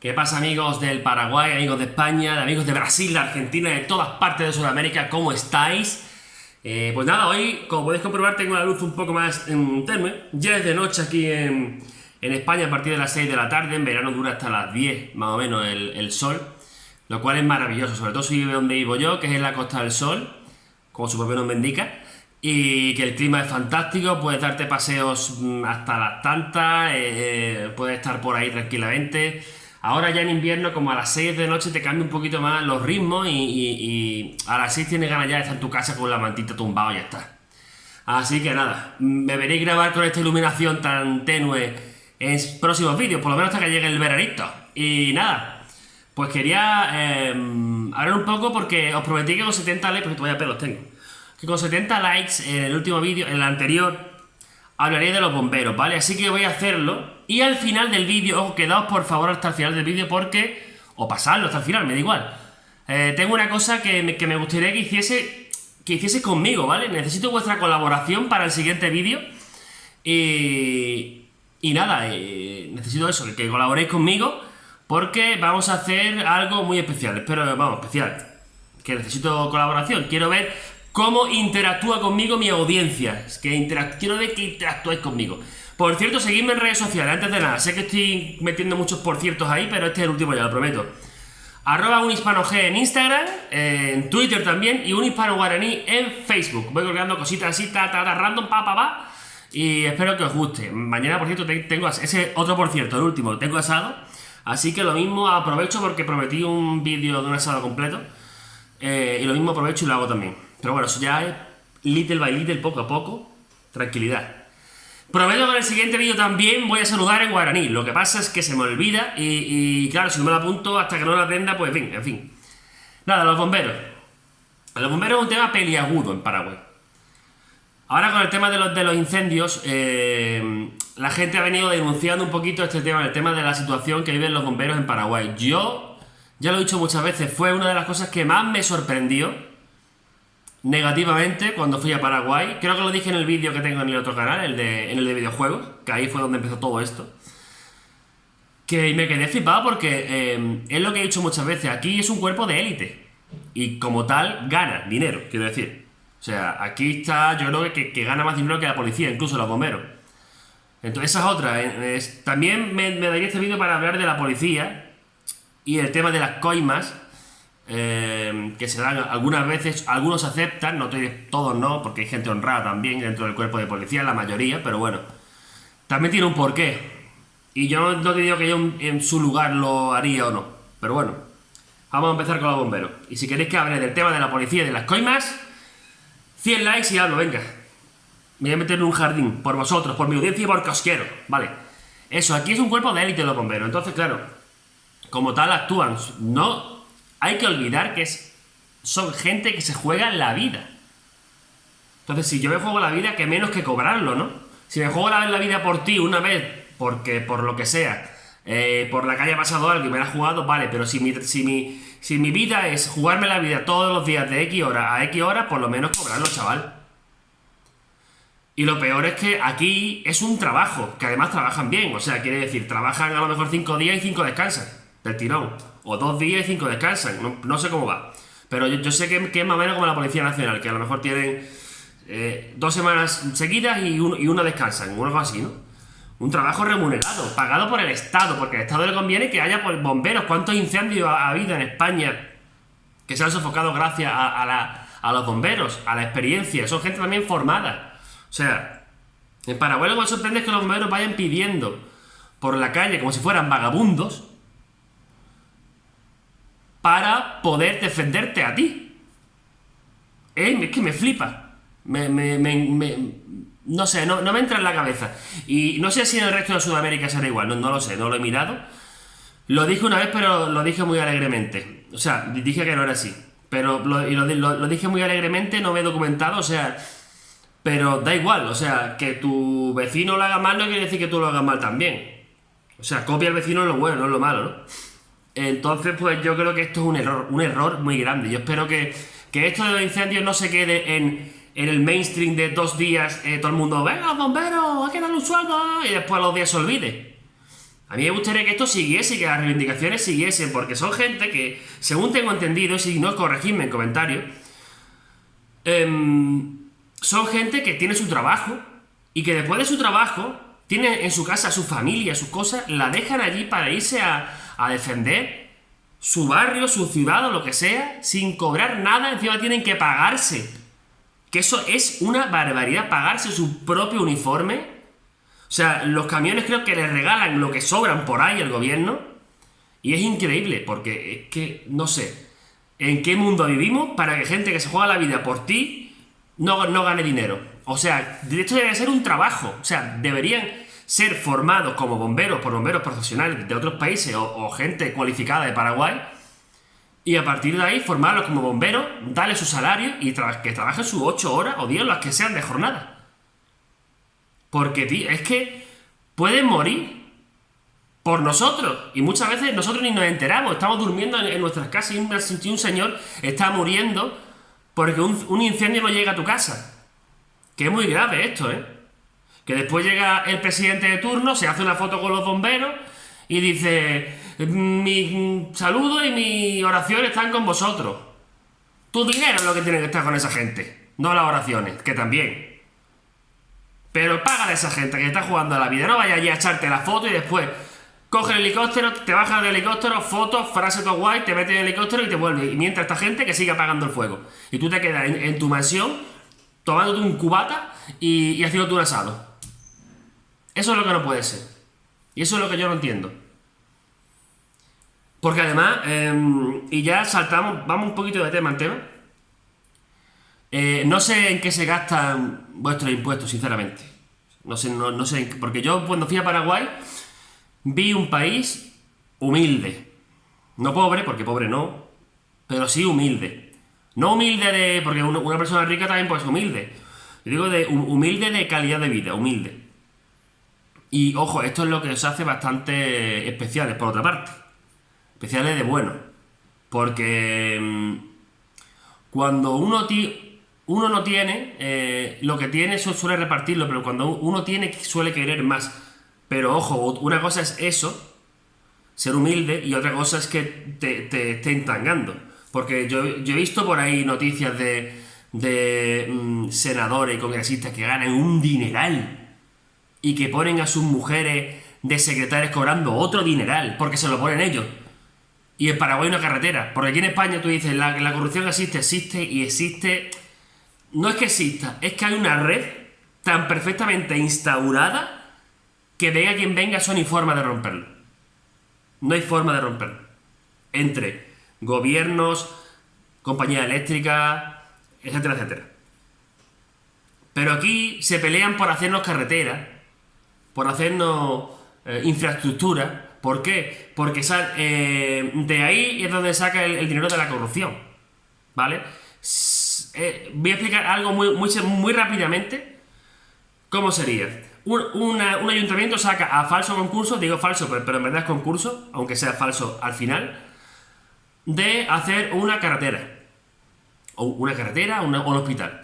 ¿Qué pasa, amigos del Paraguay, amigos de España, amigos de Brasil, de Argentina, de todas partes de Sudamérica? ¿Cómo estáis? Pues nada, hoy, como podéis comprobar, tengo la luz un poco más tenue. Ya es de noche aquí en España a partir de las 6 de la tarde. En verano dura hasta las 10, más o menos, el sol, lo cual es maravilloso, sobre todo si vive donde vivo yo, que es en la Costa del Sol, como su propio nombre indica, y que el clima es fantástico. Puedes darte paseos hasta las tantas, puedes estar por ahí tranquilamente. Ahora ya en invierno, como a las 6 de noche, te cambia un poquito más los ritmos y a las 6 tienes ganas ya de estar en tu casa con la mantita tumbado y ya está. Así que nada, me veréis grabar con esta iluminación tan tenue en próximos vídeos, por lo menos hasta que llegue el veranito. Y nada, pues quería hablar un poco porque os prometí que con 70 likes, porque todavía pelos tengo, que con 70 likes en el último vídeo, en el anterior, hablaré de los bomberos, ¿vale? Así que voy a hacerlo. Y al final del vídeo, ojo, quedaos por favor hasta el final del vídeo porque... o pasadlo hasta el final, me da igual. Tengo una cosa que me gustaría que hiciese conmigo, ¿vale? Necesito vuestra colaboración para el siguiente vídeo. Y nada, necesito eso, que colaboréis conmigo porque vamos a hacer algo muy especial. Espero, vamos, especial. Que necesito colaboración. Quiero ver cómo interactúa conmigo mi audiencia. Quiero ver que interactuáis conmigo. Por cierto, seguidme en redes sociales, antes de nada. Sé que estoy metiendo muchos por ciertos ahí, pero este es el último, ya lo prometo. @unhispanog en Instagram, en Twitter también, y unhispanoguaraní en Facebook. Voy colgando cositas así, random, pa. Y espero que os guste. Mañana, por cierto, tengo ese otro por cierto, el último, tengo asado. Así que lo mismo aprovecho porque prometí un vídeo de un asado completo. Y lo mismo aprovecho y lo hago también. Pero bueno, eso ya es little by little, poco a poco. Tranquilidad. Prometo que en el siguiente vídeo también voy a saludar en guaraní. Lo que pasa es que se me olvida y claro, si no me lo apunto hasta que no lo aprenda, pues en fin. Nada, los bomberos. Los bomberos es un tema peliagudo en Paraguay. Ahora con el tema de los incendios, la gente ha venido denunciando un poquito este tema, el tema de la situación que viven los bomberos en Paraguay. Yo, ya lo he dicho muchas veces, fue una de las cosas que más me sorprendió negativamente cuando fui a Paraguay. Creo que lo dije en el vídeo que tengo en el otro canal, en el de videojuegos, que ahí fue donde empezó todo esto. Que me quedé flipado porque es lo que he dicho muchas veces, aquí es un cuerpo de élite y como tal gana dinero, quiero decir. O sea, aquí está, yo creo que gana más dinero que la policía, incluso los bomberos. Entonces esa es otra. También me daría este vídeo para hablar de la policía y el tema de las coimas. Que se dan algunas veces, algunos aceptan, no todos no, porque hay gente honrada también dentro del cuerpo de policía, la mayoría, pero bueno, también tiene un porqué. Y yo no te digo que yo en su lugar lo haría o no, pero bueno, vamos a empezar con los bomberos. Y si queréis que hable del tema de la policía y de las coimas, 100 likes y hablo, venga. Me voy a meter en un jardín, por vosotros, por mi audiencia y porque os quiero, vale. Eso, aquí es un cuerpo de élite los bomberos, entonces claro, como tal actúan, no... Hay que olvidar que son gente que se juega la vida. Entonces, si yo me juego la vida, que menos que cobrarlo, ¿no? Si me juego la vida por ti una vez, porque por lo que sea, por la calle ha pasado algo y me la has jugado, vale, pero si mi vida es jugarme la vida todos los días de X hora a X hora, por lo menos cobrarlo, chaval. Y lo peor es que aquí es un trabajo, que además trabajan bien, o sea, quiere decir, trabajan a lo mejor 5 días y 5 descansan, del tirón. O 2 días y 5 descansan, no sé cómo va. Pero yo sé que es más o menos como la Policía Nacional, que a lo mejor tienen 2 semanas seguidas y una descansan, algo así, ¿no? Un trabajo remunerado, pagado por el Estado, porque al Estado le conviene que haya bomberos. ¿Cuántos incendios ha habido en España que se han sofocado gracias a los bomberos, a la experiencia? Son gente también formada. O sea, en Paraguay lo que me sorprende es que los bomberos vayan pidiendo por la calle como si fueran vagabundos para poder defenderte a ti. Es que me flipa. No sé, no me entra en la cabeza. Y no sé si en el resto de Sudamérica será igual, no lo sé, no lo he mirado. Lo dije una vez, pero lo dije muy alegremente. O sea, dije que no era así. Pero lo dije muy alegremente, no me he documentado, o sea... Pero da igual, o sea, que tu vecino lo haga mal no quiere decir que tú lo hagas mal también. O sea, copia al vecino lo bueno, no lo malo, ¿no? Entonces, pues yo creo que esto es un error muy grande. Yo espero que esto de los incendios no se quede en el mainstream de 2 días, todo el mundo, venga, los bomberos, hay que darle un sueldo, y después a los días se olvide. A mí me gustaría que esto siguiese y que las reivindicaciones siguiesen, porque son gente que, según tengo entendido, si no corregidme en comentarios, son gente que tiene su trabajo y que después de su trabajo tiene en su casa su familia, sus cosas, la dejan allí para irse a defender su barrio, su ciudad o lo que sea, sin cobrar nada, encima tienen que pagarse. Que eso es una barbaridad, pagarse su propio uniforme. O sea, los camiones creo que les regalan lo que sobran por ahí al gobierno. Y es increíble, porque es que no sé en qué mundo vivimos para que gente que se juega la vida por ti no gane dinero. O sea, de hecho debería ser un trabajo. O sea, deberían ser formados como bomberos por bomberos profesionales de otros países o gente cualificada de Paraguay. Y a partir de ahí formarlos como bomberos, darle su salario y que trabajen sus 8 horas o 10 las que sean de jornada. Porque, tío, es que pueden morir por nosotros. Y muchas veces nosotros ni nos enteramos. Estamos durmiendo en nuestras casas y un señor está muriendo porque un incendio no llega a tu casa. Que es muy grave esto, ¿eh? Que después llega el presidente de turno, se hace una foto con los bomberos y dice: mi saludo y mi oración están con vosotros. Tu dinero es lo que tiene que estar con esa gente, no las oraciones, que también. Pero paga a esa gente que está jugando a la vida. No vaya allí a echarte la foto y después coge el helicóptero, te bajas del helicóptero, fotos, frase todo guay, te metes en el helicóptero y te vuelves. Y mientras esta gente que sigue apagando el fuego. Y tú te quedas en tu mansión tomándote un cubata y haciéndote un asado. Eso es lo que no puede ser. Y eso es lo que yo no entiendo. Porque además, y ya saltamos, vamos un poquito de tema en tema. No sé en qué se gastan vuestros impuestos, sinceramente. No sé, porque yo cuando fui a Paraguay vi un país humilde. No pobre, porque pobre no, pero sí humilde. No humilde porque una persona rica también puede ser humilde. Yo digo humilde de calidad de vida, humilde. Y ojo, esto es lo que os hace bastante especiales, por otra parte. Especiales de bueno. Porque cuando uno no tiene, lo que tiene suele repartirlo, pero cuando uno tiene suele querer más. Pero ojo, una cosa es eso, ser humilde, y otra cosa es que te estén tangando. Porque yo he visto por ahí noticias de senadores y congresistas que ganan un dineral y que ponen a sus mujeres de secretarias cobrando otro dineral, porque se lo ponen ellos. Y en Paraguay una carretera. Porque aquí en España tú dices, la corrupción existe y existe. No es que exista, es que hay una red tan perfectamente instaurada que venga quien venga, eso no hay forma de romperlo. No hay forma de romperlo. Entre gobiernos, compañías eléctricas, etcétera, etcétera. Pero aquí se pelean por hacernos carreteras, por hacernos infraestructura. ¿Por qué? Porque de ahí es donde saca el dinero de la corrupción. ¿Vale? Voy a explicar algo muy rápidamente. ¿Cómo sería? Un ayuntamiento saca a falso concurso, digo falso, pero en verdad es concurso, aunque sea falso al final, de hacer una carretera. O un hospital.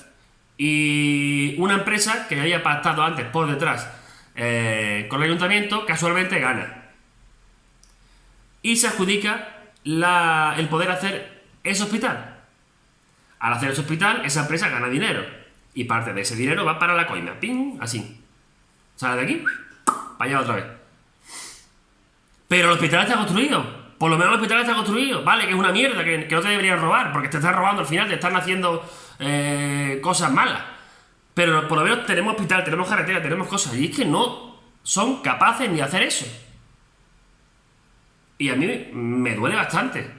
Y una empresa que había pactado antes por detrás con el ayuntamiento, casualmente gana. Y se adjudica el poder hacer ese hospital. Al hacer ese hospital, esa empresa gana dinero. Y parte de ese dinero va para la coima. ¡Ping! Así. Sale de aquí, para allá otra vez. Pero el hospital está construido. Por lo menos el hospital está construido. Vale, que es una mierda, que no te deberían robar, porque te están robando al final, te están haciendo cosas malas. Pero por lo menos tenemos hospital, tenemos carretera, tenemos cosas. Y es que no son capaces ni de hacer eso. Y a mí me duele bastante.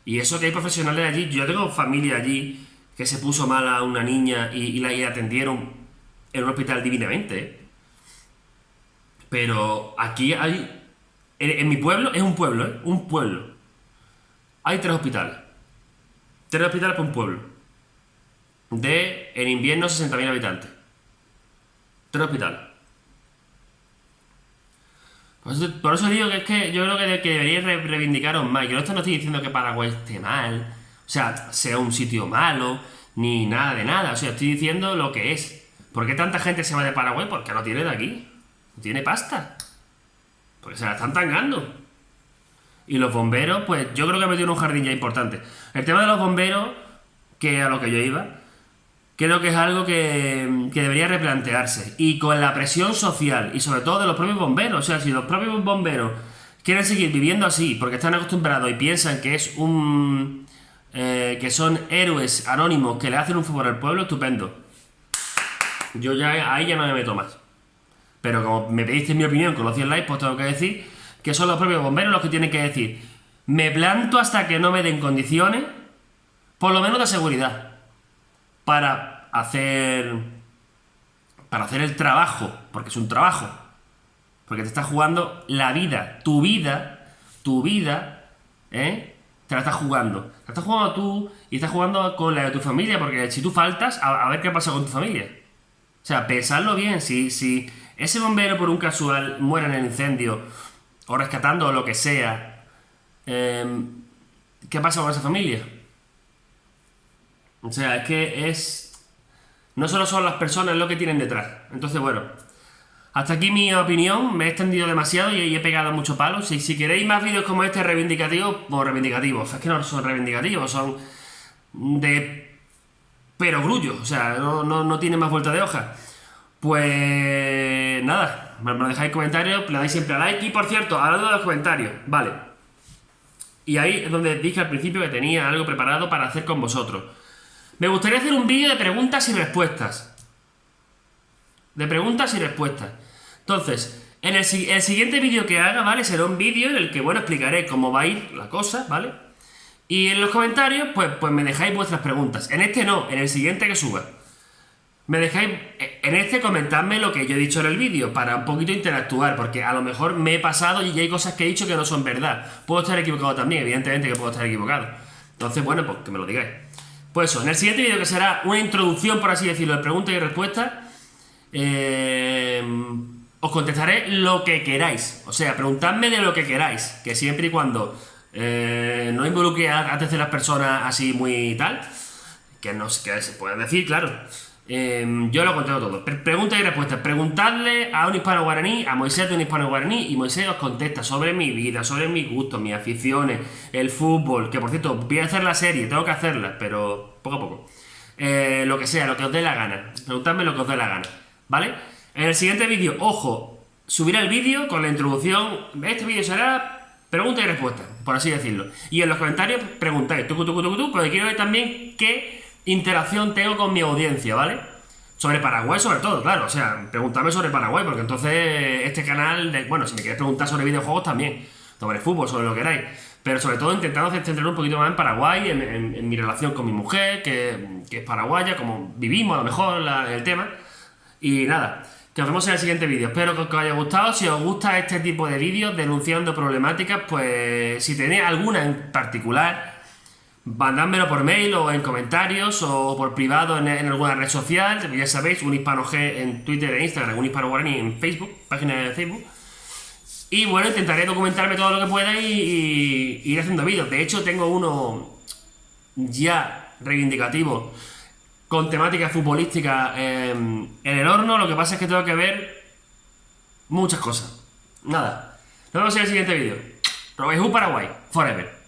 Y eso que hay profesionales allí. Yo tengo familia allí que se puso mal a una niña y la atendieron en un hospital divinamente, ¿eh? Pero aquí hay... En mi pueblo, es un pueblo, ¿eh? Un pueblo. Hay 3 hospitales. 3 hospitales por un pueblo. En invierno, 60.000 habitantes. 3 hospitales. Por eso digo que es que yo creo que deberíais reivindicaros más. Yo no estoy diciendo que Paraguay esté mal, o sea, sea un sitio malo, ni nada de nada. O sea, estoy diciendo lo que es. ¿Por qué tanta gente se va de Paraguay? Porque no tiene de aquí. No tiene pasta. porque se la están tangando. Y los bomberos, pues yo creo que ha metido en un jardín ya importante. El tema de los bomberos, que a lo que yo iba, creo que es algo que debería replantearse. Y con la presión social, y sobre todo de los propios bomberos. O sea, si los propios bomberos quieren seguir viviendo así, porque están acostumbrados y piensan que es que son héroes anónimos que le hacen un favor al pueblo, estupendo. Yo ya ahí ya no me meto más. Pero como me pediste mi opinión con los 100 likes, pues tengo que decir que son los propios bomberos los que tienen que decir: me planto hasta que no me den condiciones, por lo menos de seguridad, para hacer el trabajo, porque es un trabajo, porque te estás jugando la vida, tu vida, te la estás jugando. La estás jugando tú y estás jugando con la de tu familia, porque si tú faltas, a ver qué pasa con tu familia. O sea, pensadlo bien, si ese bombero por un casual muere en el incendio, o rescatando o lo que sea, ¿qué pasa con esa familia? O sea, es que no solo son las personas lo que tienen detrás. Entonces, bueno, hasta aquí mi opinión. Me he extendido demasiado y he pegado mucho palo. Si queréis más vídeos como este reivindicativos, pues reivindicativos. Es que no son reivindicativos, son de perogrullo. O sea, no tiene más vuelta de hoja. Pues nada, me lo dejáis en comentarios, le dais siempre a like. Y por cierto, hablando de los comentarios, vale. Y ahí es donde dije al principio que tenía algo preparado para hacer con vosotros. Me gustaría hacer un vídeo de preguntas y respuestas. Entonces, el siguiente vídeo que haga, ¿vale? Será un vídeo en el que, bueno, explicaré cómo va a ir la cosa, ¿vale? Y en los comentarios, pues me dejáis vuestras preguntas. En este no, en el siguiente que suba. Me dejáis, en este comentadme lo que yo he dicho en el vídeo, para un poquito interactuar, porque a lo mejor me he pasado y hay cosas que he dicho que no son verdad. Puedo estar equivocado también, evidentemente que puedo estar equivocado. Entonces, bueno, pues que me lo digáis. Pues eso, en el siguiente vídeo, que será una introducción, por así decirlo, de preguntas y respuestas, os contestaré lo que queráis. O sea, preguntadme de lo que queráis, que siempre y cuando no involucre a terceras personas así muy tal, que no sé qué se puede decir, claro. Yo lo contesto todo. Preguntas y respuestas. Preguntadle a un hispano guaraní, a Moisés de un hispano guaraní, y Moisés os contesta sobre mi vida, sobre mis gustos, mis aficiones, el fútbol, que por cierto, voy a hacer la serie, tengo que hacerla, pero poco a poco. Lo que sea, lo que os dé la gana. Preguntadme lo que os dé la gana, ¿vale? En el siguiente vídeo, ojo, subiré el vídeo con la introducción. Este vídeo será preguntas y respuestas, por así decirlo. Y en los comentarios preguntáis, porque quiero ver también qué interacción tengo con mi audiencia, ¿vale? Sobre Paraguay, sobre todo, claro. O sea, preguntadme sobre Paraguay, porque entonces este canal, bueno, si me queréis preguntar sobre videojuegos también, sobre fútbol, sobre lo que queráis, pero sobre todo intentando centrar un poquito más en Paraguay, en mi relación con mi mujer, que es paraguaya, como vivimos a lo mejor el tema. Y nada, que nos vemos en el siguiente vídeo. Espero que os haya gustado. Si os gusta este tipo de vídeos denunciando problemáticas, pues si tenéis alguna en particular, mandádmelo por mail o en comentarios o por privado en alguna red social. Ya sabéis, un hispano G en Twitter e Instagram, un hispano guaraní en Facebook, página de Facebook. Y bueno, intentaré documentarme todo lo que pueda y ir haciendo vídeos. De hecho, tengo uno ya reivindicativo con temática futbolística en el horno. Lo que pasa es que tengo que ver muchas cosas. Nada, nos vemos en el siguiente vídeo. Robéis un Paraguay, forever.